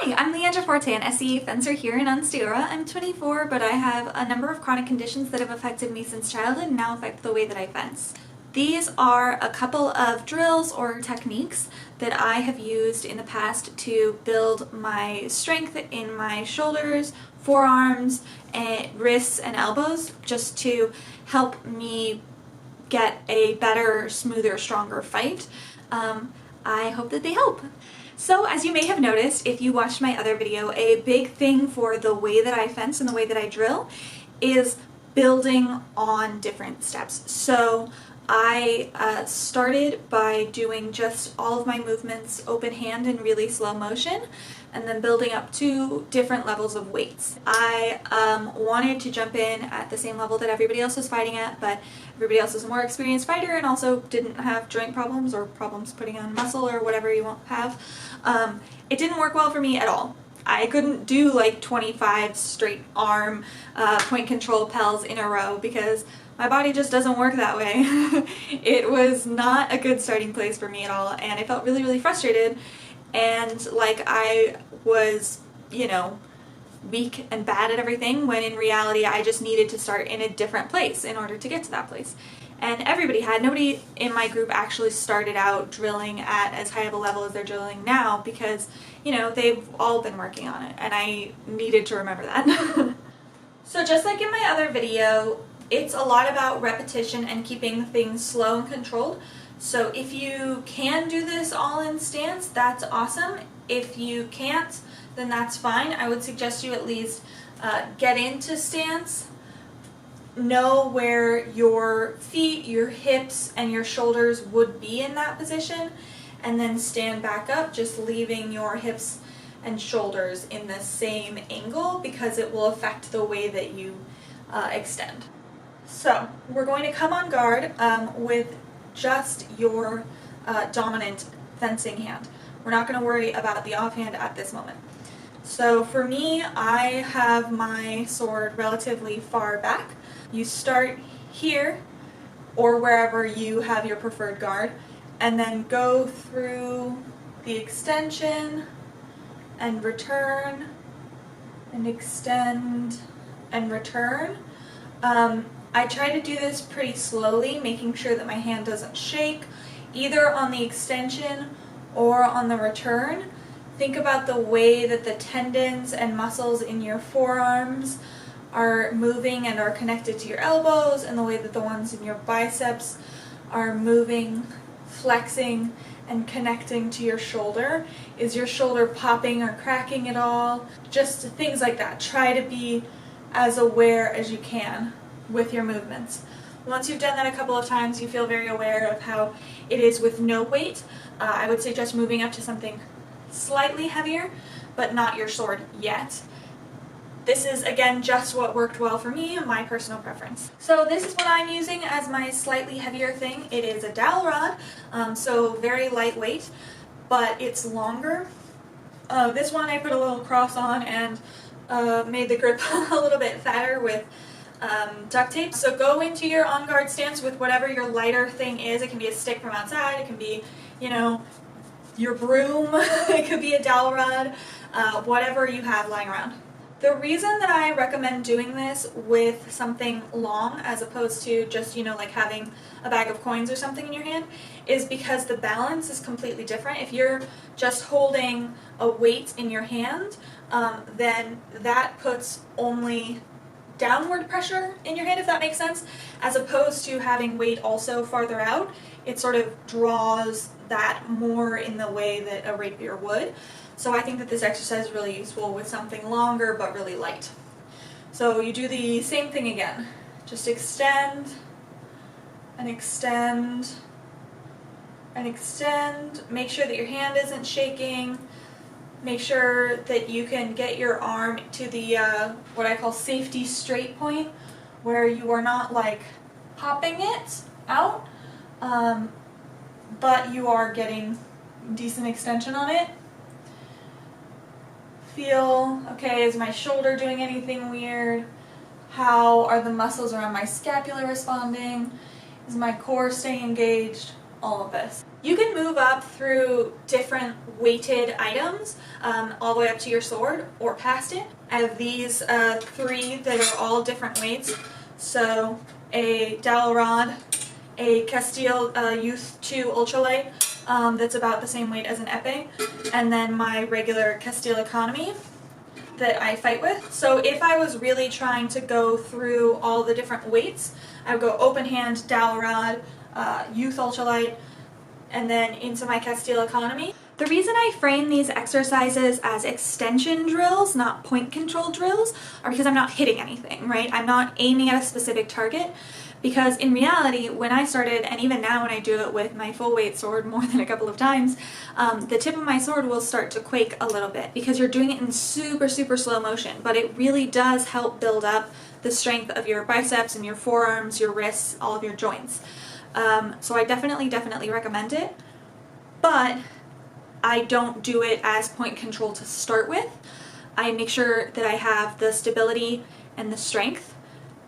Hi, I'm Leandra Forte, an SCA fencer here in Onsteora. I'm 24, but I have a number of chronic conditions that have affected me since childhood and now affect the way that I fence. These are a couple of drills or techniques that I have used in the past to build my strength in my shoulders, forearms, and wrists and elbows, just to help me get a better, smoother, stronger fight. I hope that they help. So as you may have noticed, if you watched my other video, a big thing for the way that I fence and the way that I drill is building on different steps. So I started by doing just all of my movements open hand in really slow motion, and then building up to different levels of weights. I wanted to jump in at the same level that everybody else was fighting at, but everybody else is a more experienced fighter and also didn't have joint problems or problems putting on muscle or whatever you won't have. It didn't work well for me at all. I couldn't do like 25 straight arm point control pels in a row because my body just doesn't work that way. It was not a good starting place for me at all, and I felt really, really frustrated and like I was, weak and bad at everything, when in reality I just needed to start in a different place in order to get to that place. And nobody in my group actually started out drilling at as high of a level as they're drilling now because, they've all been working on it, and I needed to remember that. So just like in my other video, it's a lot about repetition and keeping things slow and controlled. So if you can do this all in stance, that's awesome. If you can't, then that's fine. I would suggest you at least get into stance, know where your feet, your hips, and your shoulders would be in that position, and then stand back up, just leaving your hips and shoulders in the same angle because it will affect the way that you extend. So we're going to come on guard with just your dominant fencing hand. We're not going to worry about the offhand at this moment. So for me, I have my sword relatively far back. You start here or wherever you have your preferred guard, and then go through the extension and return and extend and return. I try to do this pretty slowly, making sure that my hand doesn't shake, either on the extension or on the return. Think about the way that the tendons and muscles in your forearms are moving and are connected to your elbows, and the way that the ones in your biceps are moving, flexing, and connecting to your shoulder. Is your shoulder popping or cracking at all? Just things like that. Try to be as aware as you can with your movements. Once you've done that a couple of times, you feel very aware of how it is with no weight. I would suggest moving up to something slightly heavier, but not your sword yet. This is, again, just what worked well for me, my personal preference. So this is what I'm using as my slightly heavier thing. It is a dowel rod, so very lightweight, but it's longer. This one I put a little cross on and made the grip a little bit fatter with duct tape. So go into your on guard stance with whatever your lighter thing is. It can be a stick from outside, it can be, your broom, it could be a dowel rod, whatever you have lying around. The reason that I recommend doing this with something long as opposed to just, like having a bag of coins or something in your hand is because the balance is completely different. If you're just holding a weight in your hand, then that puts only downward pressure in your hand, if that makes sense, as opposed to having weight also farther out. It sort of draws that more in the way that a rapier would. So I think that this exercise is really useful with something longer but really light. So you do the same thing again. Just extend and extend and extend. Make sure that your hand isn't shaking. Make sure that you can get your arm to the what I call safety straight point, where you are not like popping it out, but you are getting decent extension on it. Feel, okay, is my shoulder doing anything weird? How are the muscles around my scapula responding? Is my core staying engaged? all of this. You can move up through different weighted items all the way up to your sword or past it. I have these 3 that are all different weights. So a dowel rod, a Castile Youth 2 Ultralight that's about the same weight as an epee, and then my regular Castile Economy that I fight with. So if I was really trying to go through all the different weights, I would go open hand, dowel rod, Youth Ultralight, and then into my Castile Economy. The reason I frame these exercises as extension drills, not point control drills, are because I'm not hitting anything, right? I'm not aiming at a specific target. Because in reality, when I started, and even now when I do it with my full weight sword more than a couple of times, the tip of my sword will start to quake a little bit because you're doing it in super, super slow motion. But it really does help build up the strength of your biceps and your forearms, your wrists, all of your joints. So I definitely recommend it. But I don't do it as point control to start with. I make sure that I have the stability and the strength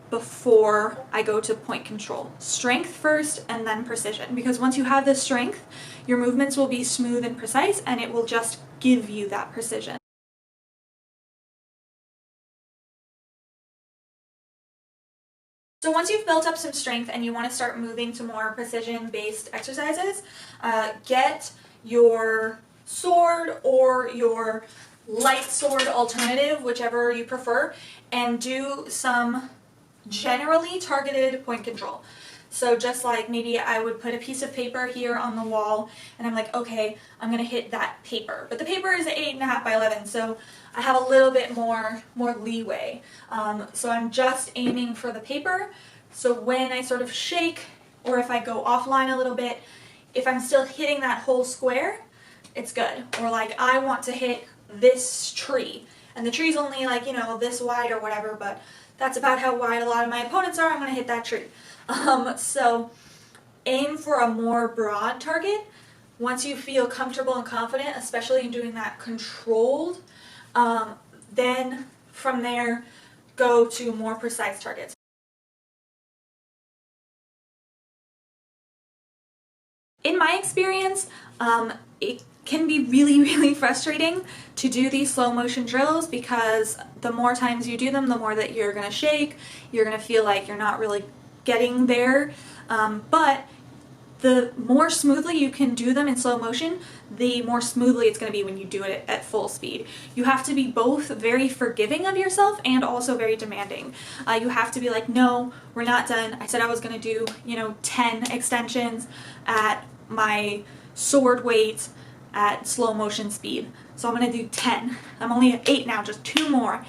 before I go to point control. Strength first and then precision, because once you have the strength, your movements will be smooth and precise and it will just give you that precision. So once you've built up some strength and you want to start moving to more precision-based exercises, get your sword or your light sword alternative, whichever you prefer, and do some generally targeted point control. So just like maybe I would put a piece of paper here on the wall and I'm like, okay, I'm gonna hit that paper. But the paper is 8.5 by 11, so I have a little bit more leeway. So I'm just aiming for the paper. So when I sort of shake, or if I go offline a little bit, if I'm still hitting that whole square, it's good. Or like I want to hit this tree, and the tree's only like, you know, this wide or whatever, but that's about how wide a lot of my opponents are. I'm going to hit that tree. So aim for a more broad target. Once you feel comfortable and confident, especially in doing that controlled, then from there go to more precise targets. In my experience, it can be really frustrating to do these slow motion drills because the more times you do them, the more that you're going to shake, you're going to feel like you're not really getting there, but the more smoothly you can do them in slow motion, the more smoothly it's going to be when you do it at full speed. You have to be both very forgiving of yourself and also very demanding. You have to be like, no, we're not done. I said I was going to do, 10 extensions at my sword weight at slow motion speed. So I'm going to do 10. I'm only at 8 now, just 2 more.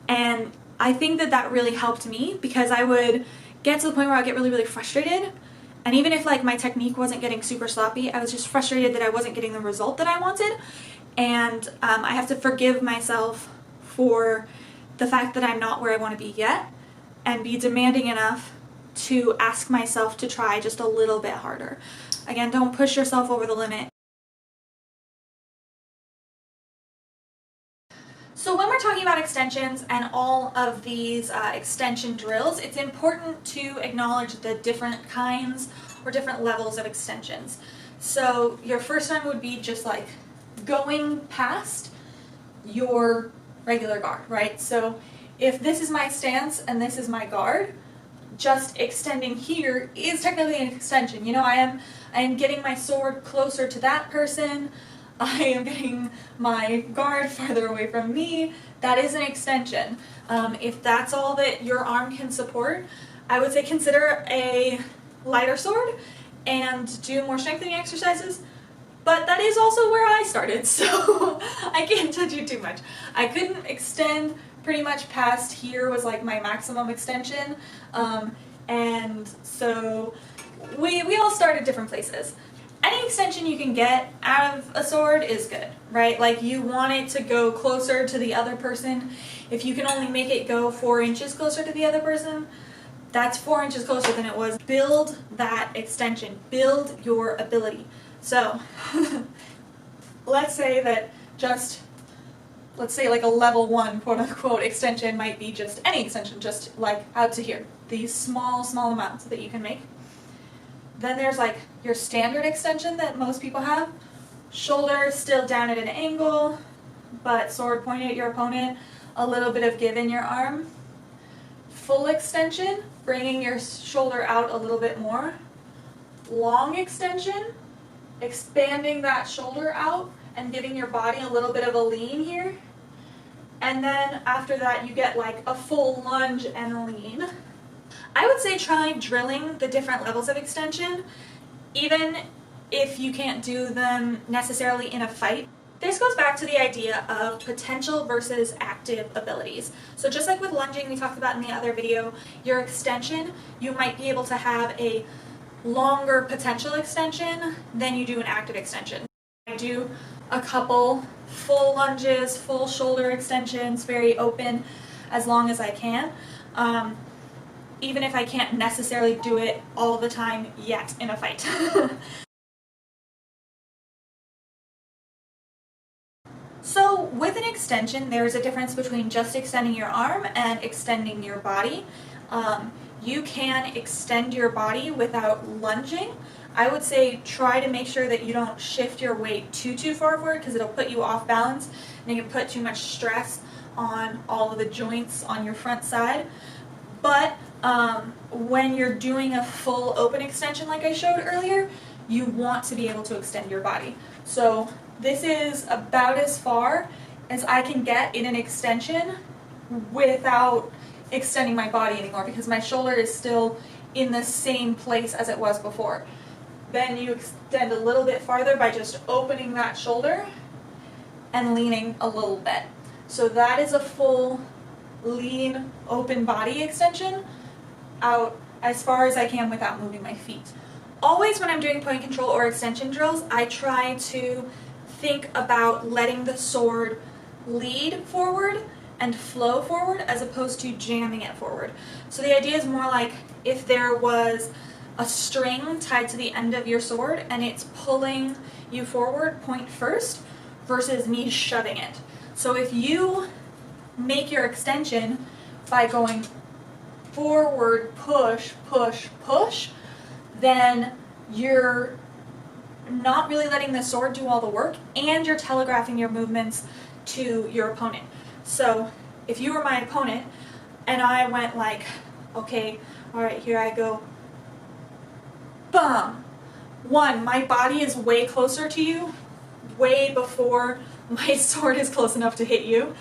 And I think that that really helped me because I would get to the point where I'd get really frustrated. And even if like my technique wasn't getting super sloppy, I was just frustrated that I wasn't getting the result that I wanted. And I have to forgive myself for the fact that I'm not where I want to be yet and be demanding enough to ask myself to try just a little bit harder. Again, don't push yourself over the limit. So when we're talking about extensions and all of these extension drills, it's important to acknowledge the different kinds or different levels of extensions. So your first one would be just like going past your regular guard, right? So if this is my stance and this is my guard, just extending here is technically an extension. I am getting my sword closer to that person. I am getting my guard farther away from me. That is an extension. If that's all that your arm can support, I would say consider a lighter sword and do more strengthening exercises. But that is also where I started, so I can't touch you too much. I couldn't extend pretty much past here was like my maximum extension. And so we all start at different places. Any extension you can get out of a sword is good, right? Like you want it to go closer to the other person. If you can only make it go 4 inches closer to the other person, that's 4 inches closer than it was. Build that extension. Build your ability. So let's say that let's say like a level 1 quote unquote extension might be just any extension, just like out to here. These small amounts that you can make. Then there's like your standard extension that most people have. Shoulder still down at an angle, but sword pointed at your opponent. A little bit of give in your arm. Full extension, bringing your shoulder out a little bit more. Long extension, expanding that shoulder out and giving your body a little bit of a lean here. And then after that you get like a full lunge and lean. I would say try drilling the different levels of extension, even if you can't do them necessarily in a fight. This goes back to the idea of potential versus active abilities. So just like with lunging we talked about in the other video, your extension, you might be able to have a longer potential extension than you do an active extension. I do a couple full lunges, full shoulder extensions, very open as long as I can. Even if I can't necessarily do it all the time yet in a fight. So with an extension, there's a difference between just extending your arm and extending your body. You can extend your body without lunging. I would say try to make sure that you don't shift your weight too forward, because it'll put you off balance and you can put too much stress on all of the joints on your front side. But when you're doing a full open extension like I showed earlier, you want to be able to extend your body. So this is about as far as I can get in an extension without extending my body anymore, because my shoulder is still in the same place as it was before. Then you extend a little bit farther by just opening that shoulder and leaning a little bit. So that is a full lean open body extension out as far as I can without moving my feet. Always when I'm doing point control or extension drills, I try to think about letting the sword lead forward and flow forward as opposed to jamming it forward. So the idea is more like if there was a string tied to the end of your sword and it's pulling you forward point first versus me shoving it. So if you make your extension by going forward, push, push, push, then you're not really letting the sword do all the work and you're telegraphing your movements to your opponent. So if you were my opponent and I went like, okay, all right, here I go, bum. One, my body is way closer to you, way before my sword is close enough to hit you.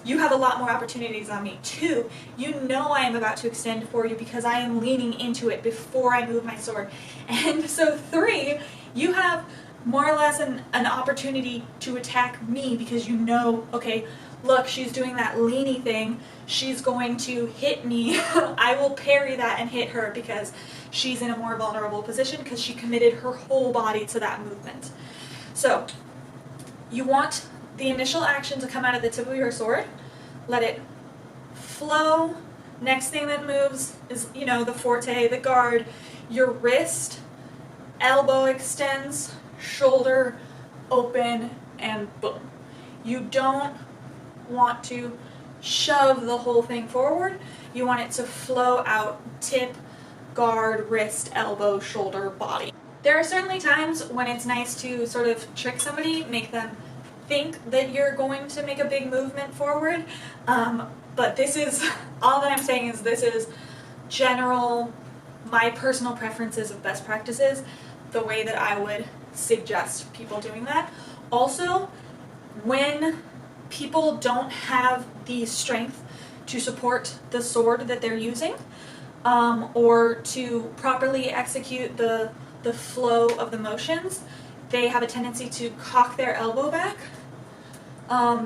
You have a lot more opportunities on me. Two, you know I am about to extend for you because I am leaning into it before I move my sword. And so three, you have more or less an opportunity to attack me because you know, okay, look, she's doing that leany thing. She's going to hit me. I will parry that and hit her because she's in a more vulnerable position because she committed her whole body to that movement. So you want the initial action to come out of the tip of your sword. Let it flow. Next thing that moves is, you know, the forte, the guard. Your wrist, elbow extends, shoulder open, and boom. You don't want to shove the whole thing forward. You want it to flow out, tip, guard, wrist, elbow, shoulder, body. There are certainly times when it's nice to sort of trick somebody, make them think that you're going to make a big movement forward, but this is, all that I'm saying is this is general, my personal preferences of best practices, the way that I would suggest people doing that. Also, when people don't have the strength to support the sword that they're using, or to properly execute the flow of the motions, they have a tendency to cock their elbow back,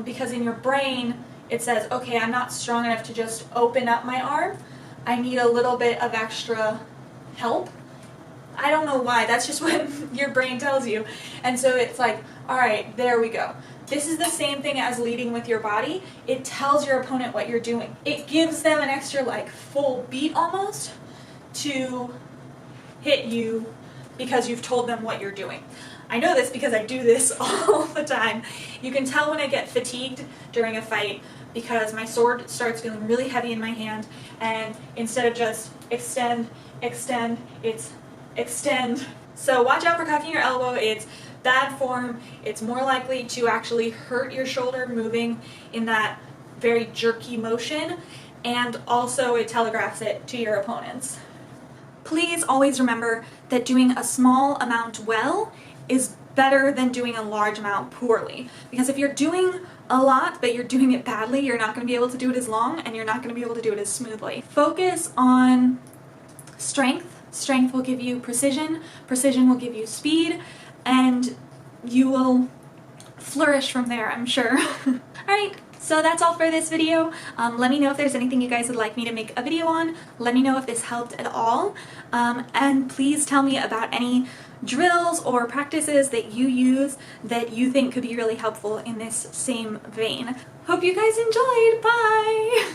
because in your brain it says, okay, I'm not strong enough to just open up my arm, I need a little bit of extra help. I don't know why, that's just what your brain tells you. And so it's like, alright, there we go. This is the same thing as leading with your body. It tells your opponent what you're doing. It gives them an extra like full beat almost to hit you because you've told them what you're doing. I know this because I do this all the time. You can tell when I get fatigued during a fight because my sword starts feeling really heavy in my hand, and instead of just extend, it's extend. So watch out for cuffing your elbow. It's bad form. It's more likely to actually hurt your shoulder moving in that very jerky motion, and also it telegraphs it to your opponents. Please always remember that doing a small amount well is better than doing a large amount poorly. Because if you're doing a lot but you're doing it badly, you're not going to be able to do it as long and you're not going to be able to do it as smoothly. Focus on strength. Strength will give you precision. Precision will give you speed, and you will flourish from there, I'm sure. Alright, so that's all for this video. Let me know if there's anything you guys would like me to make a video on. Let me know if this helped at all. And please tell me about any drills or practices that you use that you think could be really helpful in this same vein. Hope you guys enjoyed. Bye!